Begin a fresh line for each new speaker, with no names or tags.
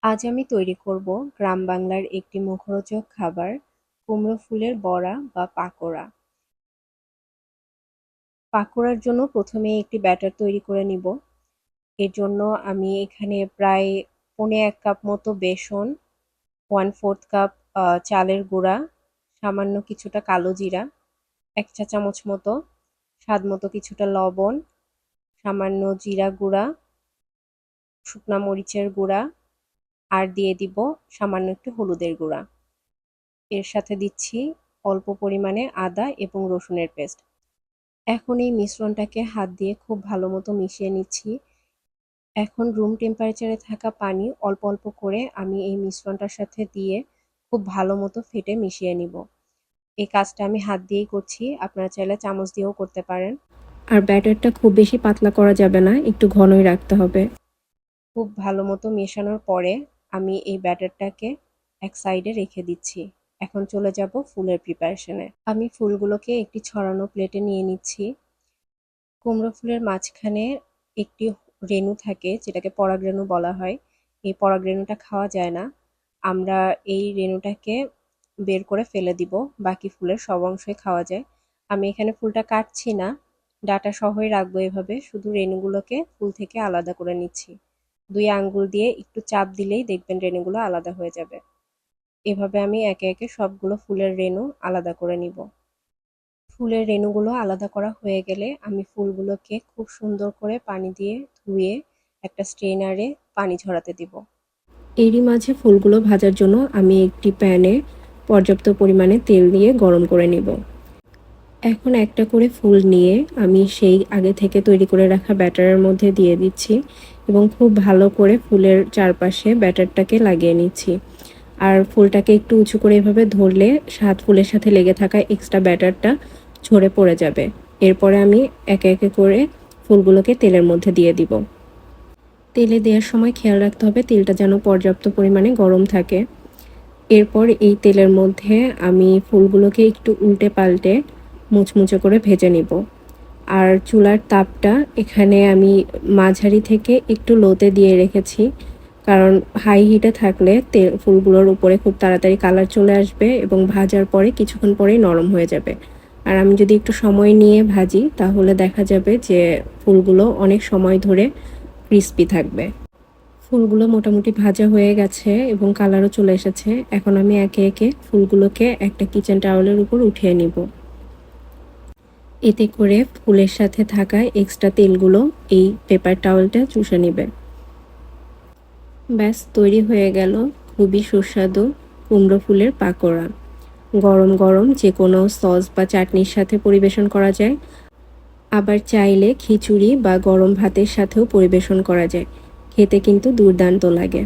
আজ আমি তৈরি করব গ্রাম বাংলার একটি মুখরোচক খাবার, কুমড়ো ফুলের বড়া বা পাকোড়া। পাকোড়ার জন্য প্রথমে একটি ব্যাটার তৈরি করে নিব। এর জন্য আমি এখানে প্রায় পৌনে ১ কাপ মতো বেসন, 1/4 কাপ চালের গুঁড়া, সামান্য কিছুটা কালো জিরা, ১ চা চামচ মতো, স্বাদ মতো কিছুটা লবণ, সামান্য জিরা গুঁড়া, শুকনা মরিচের গুঁড়া আর দিয়ে দিব সামান্য একটু হলুদের গুঁড়া। এর সাথে দিচ্ছি অল্প পরিমাণে আদা এবং রসুনের পেস্ট। এখন এই মিশ্রণটাকে হাত দিয়ে খুব ভালো মতো মিশিয়ে নিচ্ছি। এখন রুম টেম্পারেচারে থাকা পানি অল্প অল্প করে আমি এই মিশ্রণটার সাথে দিয়ে খুব ভালো মতো ফেটে মিশিয়ে নিব। এই কাজটা আমি হাত দিয়েই করছি, আপনারা চাইলে চামচ দিয়েও করতে পারেন।
আর ব্যাটারটা খুব বেশি পাতলা করা যাবে না, একটু ঘনই রাখতে হবে।
খুব ভালো মতো মেশানোর পরে আমি এই ব্যাটারটাকে এক সাইডে রেখে দিচ্ছি। এখন চলে যাব ফুলের প্রিপারেশনে। আমি ফুলগুলোকে একটি ছড়ানো প্লেটে নিয়ে নিচ্ছি। কুমড়ো ফুলের মাঝখানে একটি রেণু থাকে যেটাকে পরাগরেণু বলা হয়। এই পরাগরেণুটা খাওয়া যায় না। আমরা এই রেণুটাকে বের করে ফেলে দিব। বাকি ফুলের সব অংশই খাওয়া যায়। আমি এখানে ফুলটা কাটছি না, ডাঁটা সহই রাখবো এভাবে। শুধু রেণুগুলোকে ফুল থেকে আলাদা করে নিচ্ছি। ২ আঙ্গুল দিয়ে একটু চাপ দিলেই দেখবেন রেণুগুলো আলাদা হয়ে যাবে। এভাবে আমি একে একে সবগুলো ফুলের রেণু আলাদা করে নিব। ফুলের রেণুগুলো আলাদা করা হয়ে গেলে আমি ফুলগুলোকে খুব সুন্দর করে পানি দিয়ে ধুয়ে একটা স্ট্রেনারে পানি ঝরাতে দিব।
এরই মাঝে ফুলগুলো ভাজার জন্য আমি একটি প্যানে পর্যাপ্ত পরিমাণে তেল দিয়ে গরম করে নিব। এখন একটা করে ফুল নিয়ে আমি সেই আগে থেকে তৈরি করে রাখা ব্যাটারের মধ্যে দিয়ে দিচ্ছি এবং খুব ভালো করে ফুলের চারপাশে ব্যাটারটাকে লাগিয়ে নিচ্ছি। আর ফুলটাকে একটু উঁচু করে এভাবে ধরলে ফুলের সাথে লেগে থাকা এক্সট্রা ব্যাটারটা ঝরে পড়ে যাবে। এরপরে আমি একে একে করে ফুলগুলোকে তেলের মধ্যে দিয়ে দিব। তেলে দেওয়ার সময় খেয়াল রাখতে হবে তেলটা যেন পর্যাপ্ত পরিমাণে গরম থাকে। এরপর এই তেলের মধ্যে আমি ফুলগুলোকে একটু উল্টে পাল্টে মুচমুচে করে ভেজে নিব। আর চুলার তাপটা এখানে আমি মাঝারি থেকে একটু লোতে দিয়ে রেখেছি, কারণ হাই হিটে থাকলে ফুলগুলোর উপরে খুব তাড়াতাড়ি কালার চলে আসবে এবং ভাজার পরে কিছুক্ষণ পরেই নরম হয়ে যাবে। আর আমি যদি একটু সময় নিয়ে ভাজি তাহলে দেখা যাবে যে ফুলগুলো অনেক সময় ধরে ক্রিস্পি থাকবে। ফুলগুলো মোটামুটি ভাজা হয়ে গেছে এবং কালারও চলে এসেছে। এখন আমি একে একে ফুলগুলোকে একটা কিচেন টাওয়েলের উপর উঠিয়ে নিব। এতে করে ফুলের সাথে থাকা এক্সট্রা তেলগুলো এই পেপার টাওয়েলটা চুষে নেবে। ব্যাস তৈরি হয়ে গেল খুবই সুস্বাদু কুমড়ো ফুলের পাকোড়া। গরম গরম যে কোনো সস বা চাটনির সাথে পরিবেশন করা যায়, আবার চাইলে খিচুড়ি বা গরম ভাতের সাথেও পরিবেশন করা যায়। খেতে কিন্তু দুর্দান্ত লাগে।